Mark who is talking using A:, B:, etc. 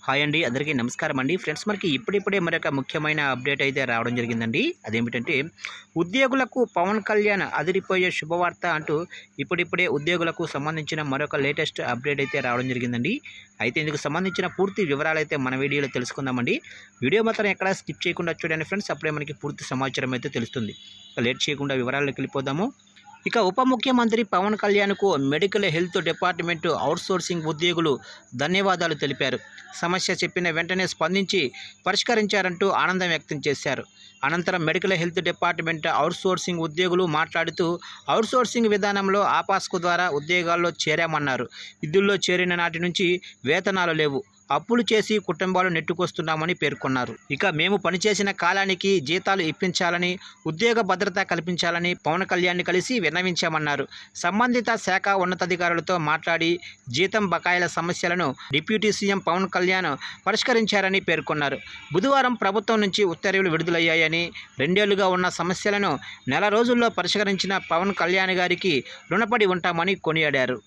A: Hi అండి, అందరికీ నమస్కారం అండి. ఫ్రెండ్స్, మనకి ఇప్పుడిప్పుడే మరొక ముఖ్యమైన అప్డేట్ అయితే రావడం జరిగిందండి. అదేమిటంటే, ఉద్యోగులకు పవన్ కళ్యాణ్ అదిరిపోయే శుభవార్త అంటూ ఇప్పుడిప్పుడే ఉద్యోగులకు సంబంధించిన మరొక లేటెస్ట్ అప్డేట్ అయితే రావడం జరిగిందండి. అయితే ఇందుకు సంబంధించిన పూర్తి వివరాలైతే మన వీడియోలో తెలుసుకుందామండి. వీడియో మాత్రం ఎక్కడ స్కిప్ చేయకుండా చూడండి ఫ్రెండ్స్, అప్పుడే మనకి పూర్తి సమాచారం అయితే తెలుస్తుంది. లేట్ చేయకుండా వివరాల్లోకి వెళ్ళిపోదాము. ఇక ఉప ముఖ్యమంత్రి పవన్ కళ్యాణ్కు మెడికల్ హెల్త్ డిపార్ట్మెంటు అవుట్సోర్సింగ్ ఉద్యోగులు ధన్యవాదాలు తెలిపారు. సమస్య చెప్పిన వెంటనే స్పందించి పరిష్కరించారంటూ ఆనందం వ్యక్తం చేశారు. అనంతరం మెడికల్ హెల్త్ డిపార్ట్మెంట్ అవుట్సోర్సింగ్ ఉద్యోగులు మాట్లాడుతూ అవుట్సోర్సింగ్ విధానంలో ఆపాస్కు ద్వారా ఉద్యోగాల్లో చేరామన్నారు. విధుల్లో చేరిన నాటి నుంచి వేతనాలు లేవు, అప్పులు చేసి కుటుంబాలు నెట్టుకొస్తున్నామని పేర్కొన్నారు. ఇక మేము పనిచేసిన కాలానికి జీతాలు ఇప్పించాలని, ఉద్యోగ భద్రత కల్పించాలని పవన్ కళ్యాణ్ని కలిసి విన్నవించామన్నారు. సంబంధిత శాఖ ఉన్నతాధికారులతో మాట్లాడి జీతం బకాయిల సమస్యలను డిప్యూటీ సీఎం పవన్ కళ్యాణ్ పరిష్కరించారని పేర్కొన్నారు. బుధవారం ప్రభుత్వం నుంచి ఉత్తర్వులు విడుదలయ్యాయని, 2 ఏళ్లుగా ఉన్న సమస్యలను నెల రోజుల్లో పరిష్కరించిన పవన్ కళ్యాణ్ గారికి రుణపడి ఉంటామని కొనియాడారు.